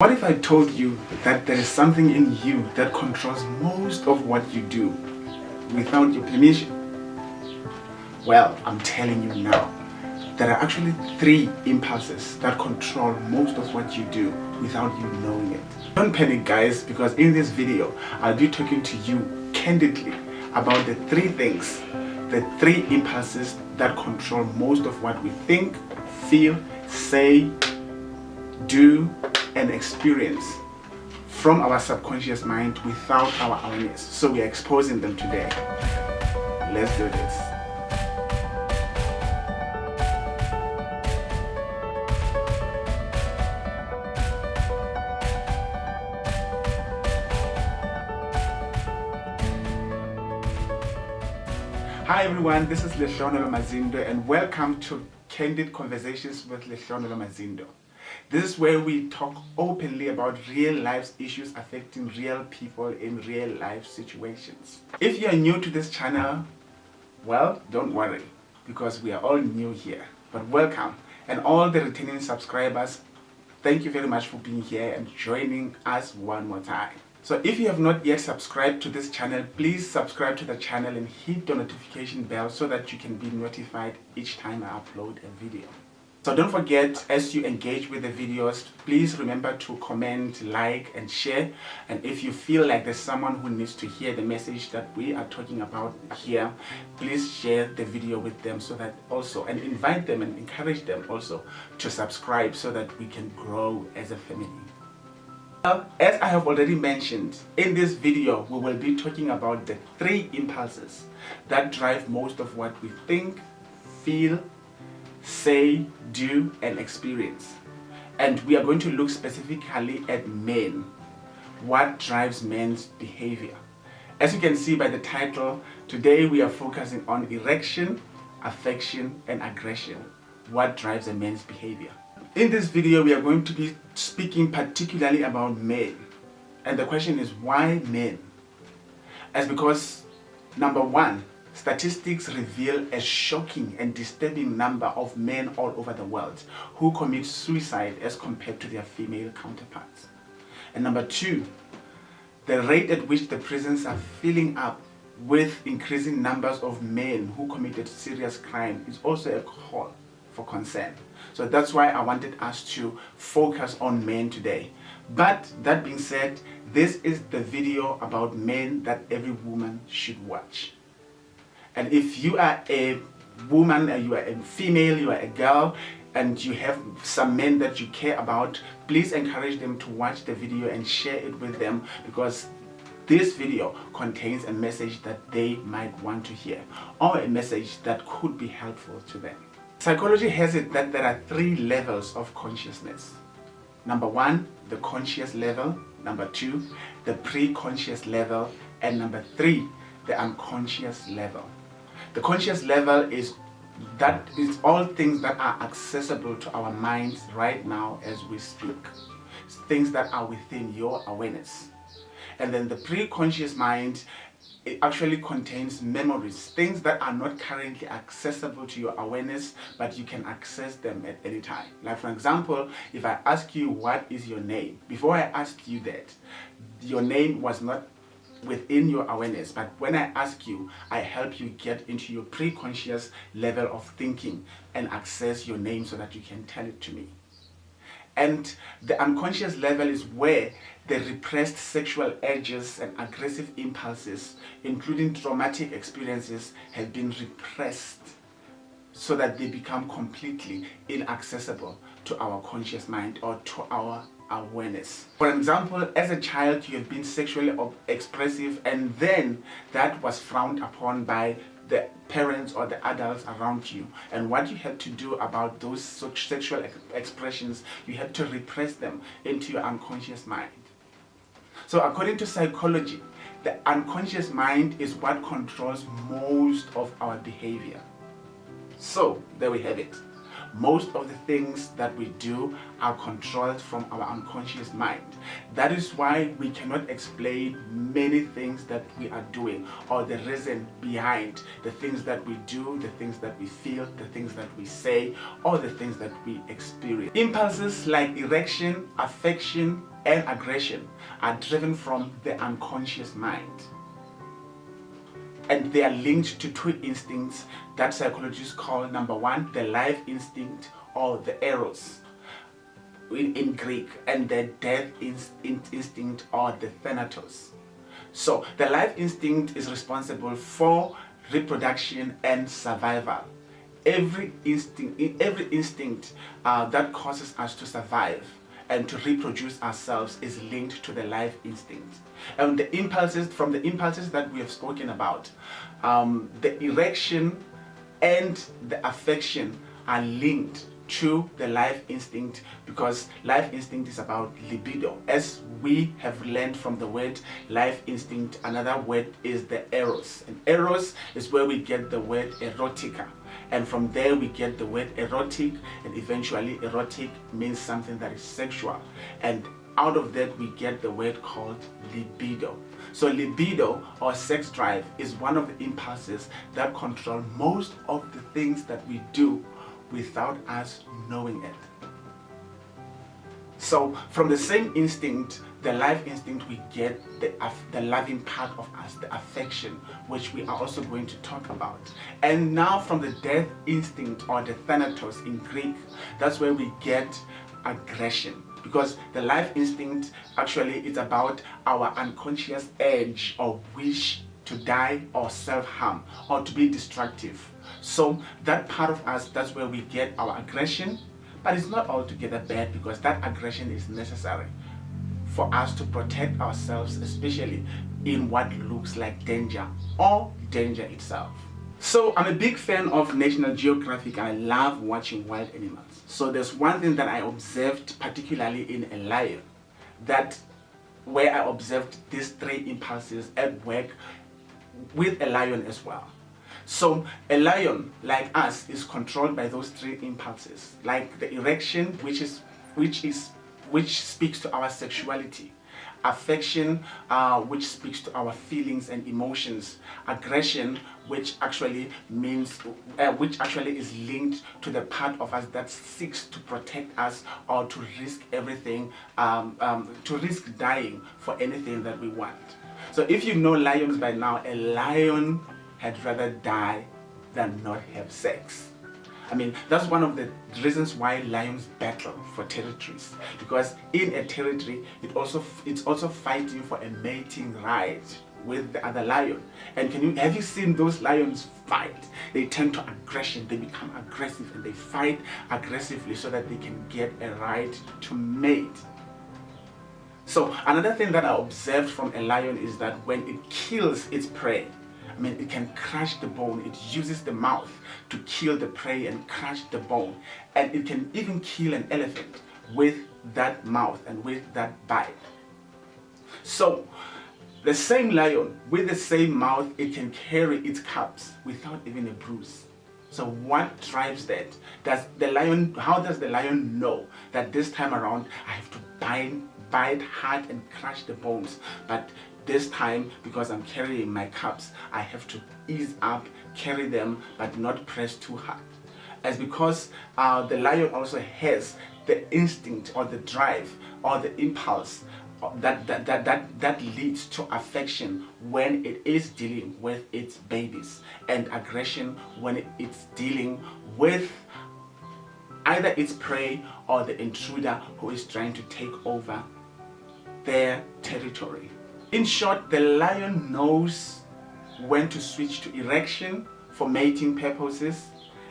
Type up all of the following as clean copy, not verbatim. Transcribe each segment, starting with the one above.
What if I told you that there is something in you that controls most of what you do without your permission? Well, I'm telling you now, there are actually 3 impulses that control most of what you do without you knowing it. Don't panic, guys, because in this video, I'll be talking to you candidly about the 3 things, the 3 impulses that control most of what we think, feel, say, do, and experience from our subconscious mind without our awareness. So we are exposing them today. Let's do this. Hi everyone, this is mazindomazindo and welcome to Candid Conversations with mazindomazindo. This is where we talk openly about real life issues affecting real people in real life situations. If you are new to this channel, well, don't worry, because we are all new here. But welcome, and all the returning subscribers, thank you very much for being here and joining us one more time. So if you have not yet subscribed to this channel, please subscribe to the channel and hit the notification bell so that you can be notified each time I upload a video. So don't forget, as you engage with the videos, please remember to comment, like, and share. And if you feel like there's someone who needs to hear the message that we are talking about here, please share the video with them so that also, and invite them and encourage them also to subscribe so that we can grow as a family. Well, as I have already mentioned, in this video we will be talking about the 3 impulses that drive most of what we think, feel, say, do, and experience. And we are going to look specifically at men. What drives men's behavior? As you can see by the title, today we are focusing on erection, affection, and aggression. What drives a man's behavior? In this video, we are going to be speaking particularly about men. And the question is, why men? As because, number 1, statistics reveal a shocking and disturbing number of men all over the world who commit suicide as compared to their female counterparts. And number 2, the rate at which the prisons are filling up with increasing numbers of men who committed serious crime is also a call for concern. So that's why I wanted us to focus on men today. But that being said, this is the video about men that every woman should watch. And if you are a woman, you are a female, you are a girl, and you have some men that you care about, please encourage them to watch the video and share it with them, because this video contains a message that they might want to hear, or a message that could be helpful to them. Psychology has it that there are 3 levels of consciousness. Number 1, the conscious level. Number 2, the pre-conscious level. And number 3, the unconscious level. The conscious level is all things that are accessible to our minds right now as we speak. Things that are within your awareness. And then the pre-conscious mind, it actually contains memories, things that are not currently accessible to your awareness, but you can access them at any time. Like for example, if I ask you what is your name, before I asked you that, your name was not within your awareness, but when I ask you, I help you get into your pre-conscious level of thinking and access your name so that you can tell it to me. And the unconscious level is where the repressed sexual urges and aggressive impulses, including traumatic experiences, have been repressed so that they become completely inaccessible to our conscious mind or to our awareness. For example, as a child you have been sexually expressive, and then that was frowned upon by the parents or the adults around you, and what you had to do about those sexual expressions, you had to repress them into your unconscious mind. So according to psychology, the unconscious mind is what controls most of our behavior. So there we have it. most of the things that we do are controlled from our unconscious mind. That is why we cannot explain many things that we are doing, or the reason behind the things that we do, the things that we feel, the things that we say, or the things that we experience. Impulses like erection, affection, and aggression are driven from the unconscious mind. And they are linked to two instincts that psychologists call, number one, the life instinct, or the eros in Greek, and the death instinct, or the thanatos. So the life instinct is responsible for reproduction and survival. Every instinct that causes us to survive and to reproduce ourselves is linked to the life instinct. And the impulses that we have spoken about, the erection and the affection are linked to the life instinct, because life instinct is about libido. As we have learned from the word life instinct, another word is the eros. And eros is where we get the word erotica. And from there we get the word erotic, and eventually erotic means something that is sexual. And out of that we get the word called libido. So libido, or sex drive, is one of the impulses that control most of the things that we do without us knowing it. So from the same instinct, the life instinct, we get the loving part of us, the affection, which we are also going to talk about. And now from the death instinct, or the thanatos in Greek, that's where we get aggression. Because the life instinct actually is about our unconscious urge or wish to die or self-harm or to be destructive. So that part of us, that's where we get our aggression. But it's not altogether bad, because that aggression is necessary for us to protect ourselves, especially in what looks like danger or danger itself. So I'm a big fan of National Geographic. I love watching wild animals. So there's one thing that I observed, particularly in a lion, where I observed these three impulses at work with a lion as well. So a lion, like us, is controlled by those three impulses, like the erection, which speaks to our sexuality, affection, which speaks to our feelings and emotions, aggression, which actually is linked to the part of us that seeks to protect us or to risk everything, to risk dying for anything that we want. So if you know lions by now, a lion had rather die than not have sex. I mean, that's one of the reasons why lions battle for territories, because in a territory, it's also fighting for a mating right with the other lion. And have you seen those lions fight? They turn to aggression, they become aggressive, and they fight aggressively so that they can get a right to mate. So another thing that I observed from a lion is that when it kills its prey, I mean, it can crush the bone. It uses the mouth to kill the prey and crush the bone. And it can even kill an elephant with that mouth and with that bite. So the same lion with the same mouth, it can carry its cubs without even a bruise. So what drives that? How does the lion know that this time around I have to bite hard and crush the bones, but this time, because I'm carrying my cubs, I have to ease up, carry them, but not press too hard? As because the lion also has the instinct or the drive or the impulse that leads to affection when it is dealing with its babies, and aggression when it's dealing with either its prey or the intruder who is trying to take over their territory. In short, the lion knows when to switch to erection for mating purposes.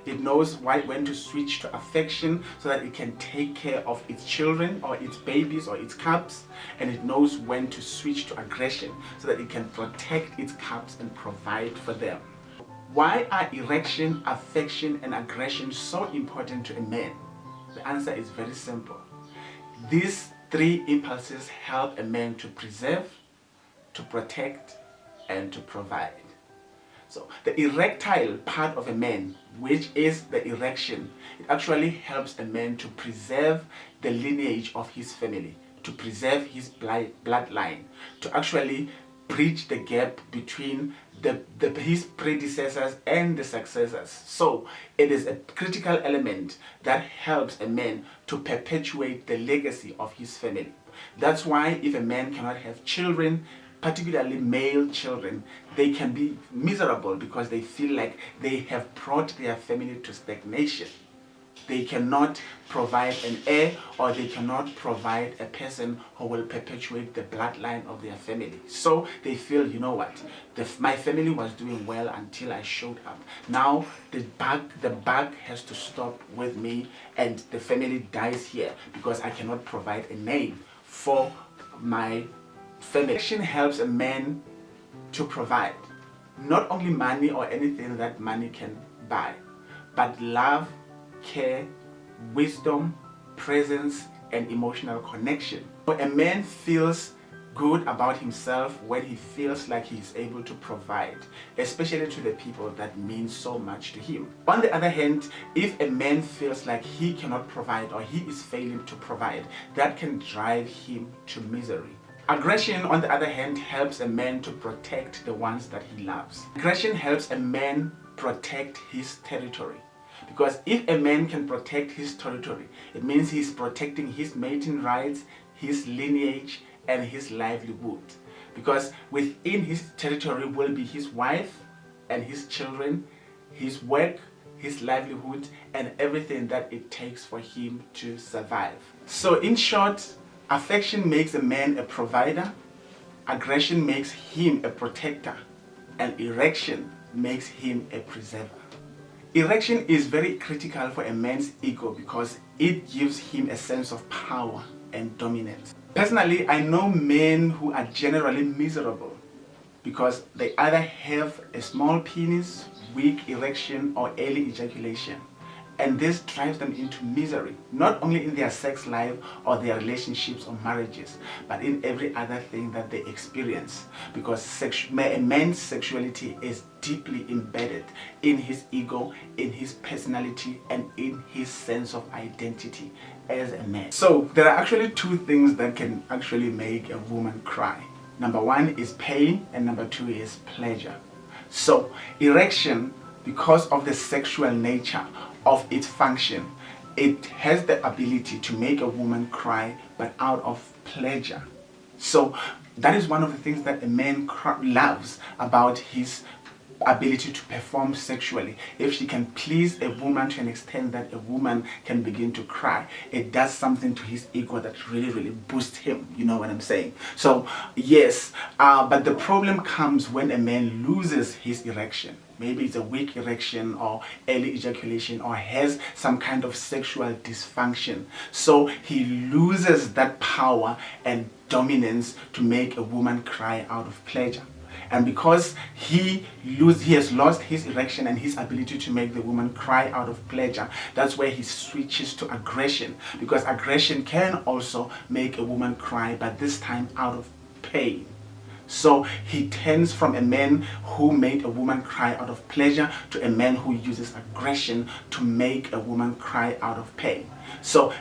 It knows when to switch to affection so that it can take care of its children or its babies or its cubs. And it knows when to switch to aggression so that it can protect its cubs and provide for them. Why are erection, affection, and aggression so important to a man? The answer is very simple. These three impulses help a man to preserve, to protect, and to provide. So the erectile part of a man, which is the erection, it actually helps a man to preserve the lineage of his family, to preserve his bloodline, to actually bridge the gap between his predecessors and the successors. So it is a critical element that helps a man to perpetuate the legacy of his family. That's why if a man cannot have children, particularly male children, they can be miserable because they feel like they have brought their family to stagnation. They cannot provide an heir, or they cannot provide a person who will perpetuate the bloodline of their family. So they feel, you know what, my family was doing well until I showed up. Now the bug has to stop with me, and the family dies here because I cannot provide a name for my family. Action helps a man to provide not only money or anything that money can buy, but love, care, wisdom, presence, and emotional connection. A man feels good about himself when he feels like he is able to provide, especially to the people that mean so much to him. On the other hand, if a man feels like he cannot provide or he is failing to provide, that can drive him to misery. Aggression, on the other hand, helps a man to protect the ones that he loves. Aggression helps a man protect his territory. Because if a man can protect his territory, it means he's protecting his mating rights, his lineage, and his livelihood. Because within his territory will be his wife and his children, his work, his livelihood, and everything that it takes for him to survive. So in short, affection makes a man a provider, aggression makes him a protector, and erection makes him a preserver. Erection is very critical for a man's ego because it gives him a sense of power and dominance. Personally, I know men who are generally miserable because they either have a small penis, weak erection, or early ejaculation. And this drives them into misery, not only in their sex life or their relationships or marriages, but in every other thing that they experience. Because a man's sexuality is deeply embedded in his ego, in his personality, and in his sense of identity as a man. So there are actually two things that can actually make a woman cry. Number one is pain, and number two is pleasure. So erection, because of the sexual nature of its function, it has the ability to make a woman cry, but out of pleasure. So that is one of the things that a man loves about his ability to perform sexually. If she can please a woman to an extent that a woman can begin to cry, it does something to his ego that really boosts him. You know what I'm saying? So yes, but the problem comes when a man loses his erection. Maybe it's a weak erection or early ejaculation, or has some kind of sexual dysfunction. So he loses that power and dominance to make a woman cry out of pleasure. And because he has lost his erection and his ability to make the woman cry out of pleasure, that's where he switches to aggression. Because aggression can also make a woman cry, but this time out of pain. So he turns from a man who made a woman cry out of pleasure to a man who uses aggression to make a woman cry out of pain. So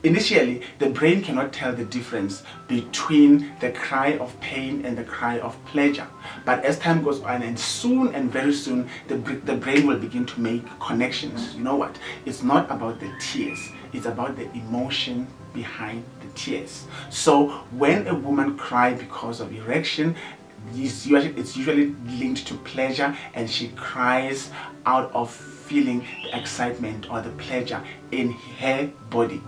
initially, the brain cannot tell the difference between the cry of pain and the cry of pleasure. But as time goes on, and soon and very soon, the brain will begin to make connections. You know what? It's not about the tears. It's about the emotion behind the tears. So when a woman cries because of erection, it's usually linked to pleasure, and she cries out of feeling the excitement or the pleasure in her body.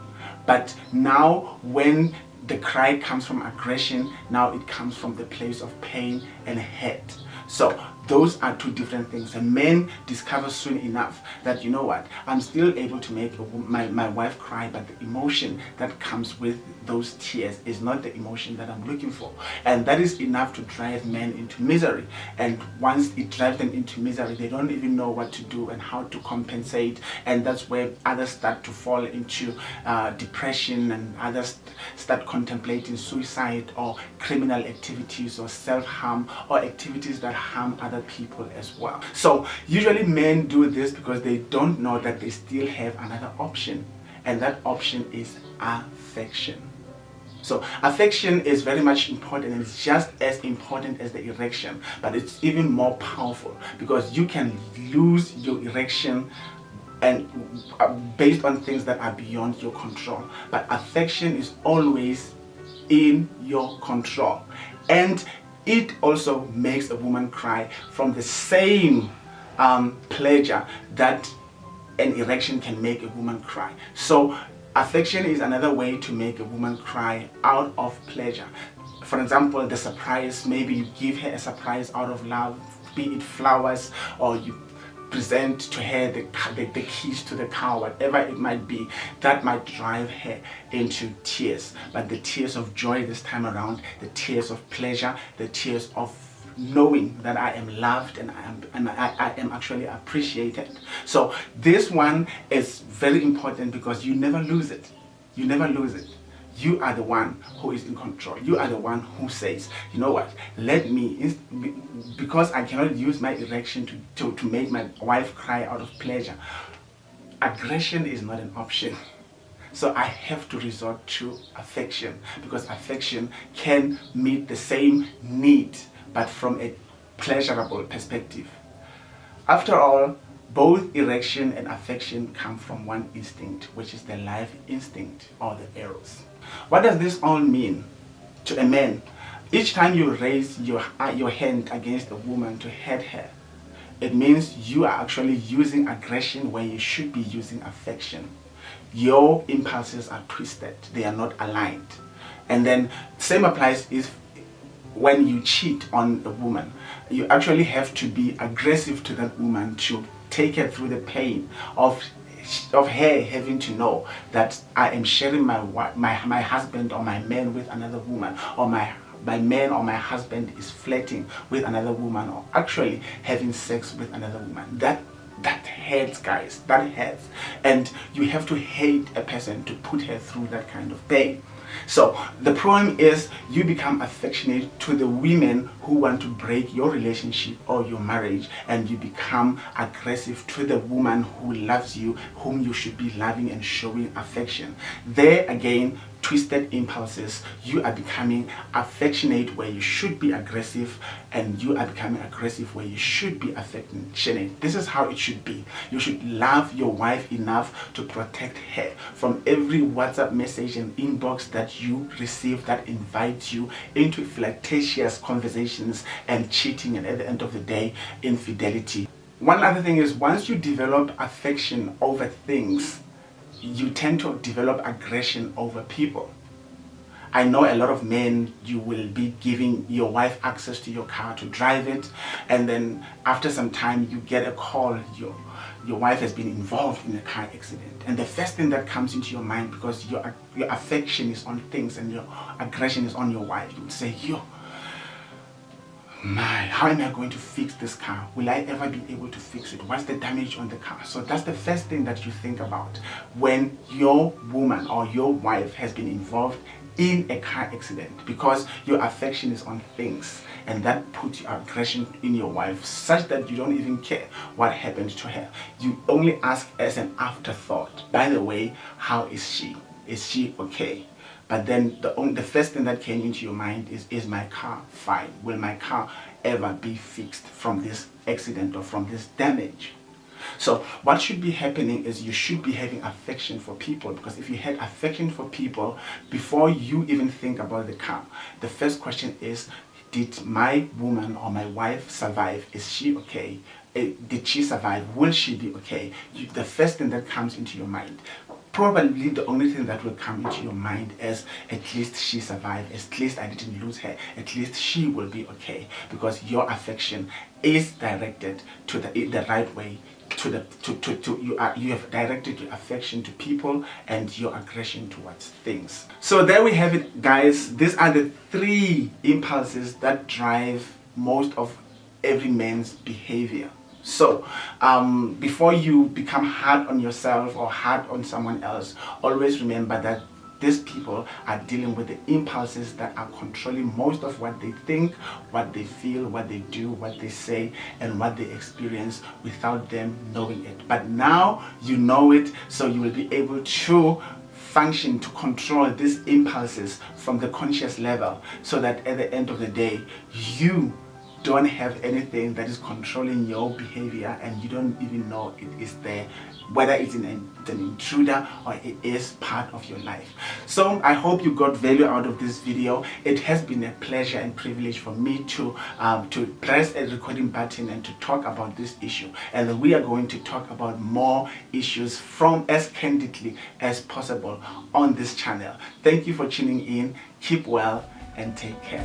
But now when the cry comes from aggression, now it comes from the place of pain and hurt. So those are two different things. A man discovers soon enough that, you know what, I'm still able to make my wife cry, but the emotion that comes with those tears is not the emotion that I'm looking for. And that is enough to drive men into misery. And once it drives them into misery, they don't even know what to do and how to compensate. And that's where others start to fall into depression, and others start contemplating suicide or criminal activities or self-harm or activities that harm others other people as well. So usually men do this because they don't know that they still have another option, and that option is affection. So affection is very much important, and it's just as important as the erection, but it's even more powerful because you can lose your erection and based on things that are beyond your control. But affection is always in your control, and it also makes a woman cry from the same pleasure that an erection can make a woman cry. So affection is another way to make a woman cry out of pleasure. For example, the surprise, maybe you give her a surprise out of love, be it flowers, or you present to her the keys to the car, whatever it might be, that might drive her into tears. But the tears of joy this time around, the tears of pleasure, the tears of knowing that I am loved and I am actually appreciated. So this one is very important because you never lose it. You never lose it. You are the one who is in control. You are the one who says, you know what, let me, because I cannot use my erection to make my wife cry out of pleasure. Aggression is not an option. So I have to resort to affection, because affection can meet the same need, but from a pleasurable perspective. After all, both erection and affection come from one instinct, which is the life instinct, or the eros. What does this all mean to a man? Each time you raise your hand against a woman to hurt her, it means you are actually using aggression where you should be using affection. Your impulses are twisted, they are not aligned. And then same applies if when you cheat on a woman, you actually have to be aggressive to that woman to take her through the pain of her having to know that I am sharing my husband or my man with another woman, or my man or my husband is flirting with another woman, or actually having sex with another woman. That hurts, guys. That hurts. And you have to hate a person to put her through that kind of pain. So the problem is you become affectionate to the women who want to break your relationship or your marriage, and you become aggressive to the woman who loves you, whom you should be loving and showing affection. There again, twisted impulses. You are becoming affectionate where you should be aggressive, and you are becoming aggressive where you should be affectionate. This is how it should be. You should love your wife enough to protect her from every WhatsApp message and inbox that you receive that invites you into flirtatious conversations and cheating, and at the end of the day, infidelity. One other thing is, once you develop affection over things, you tend to develop aggression over people. I know a lot of men, you will be giving your wife access to your car to drive it, and then after some time you get a call, your wife has been involved in a car accident, and the first thing that comes into your mind, because your affection is on things and your aggression is on your wife, you would say, how am I going to fix this car? Will I ever be able to fix it? What's the damage on the car? So that's the first thing that you think about when your woman or your wife has been involved in a car accident, because your affection is on things, and that puts your aggression in your wife such that you don't even care what happened to her. You only ask as an afterthought, by the way, how is she? Is she okay? But then the first thing that came into your mind is my car fine? Will my car ever be fixed from this accident or from this damage? So what should be happening is you should be having affection for people, because if you had affection for people before you even think about the car, the first question is, did my woman or my wife survive? Is she okay? Did she survive? Will she be okay? The first thing that comes into your mind. Probably the only thing that will come into your mind is, at least she survived, at least I didn't lose her, at least she will be okay, because your affection is directed to the right way. You have directed your affection to people and your aggression towards things. So there we have it, guys. These are the 3 impulses that drive most of every man's behavior. So before you become hard on yourself or hard on someone else, always remember that these people are dealing with the impulses that are controlling most of what they think, what they feel, what they do, what they say, and what they experience without them knowing it. But now you know it, so you will be able to function to control these impulses from the conscious level, so that at the end of the day you don't have anything that is controlling your behavior and you don't even know it is there, whether it's an intruder or it is part of your life. So I hope you got value out of this video. It has been a pleasure and privilege for me to press a recording button and to talk about this issue, and we are going to talk about more issues from as candidly as possible on this channel. Thank you for tuning in. Keep well and take care.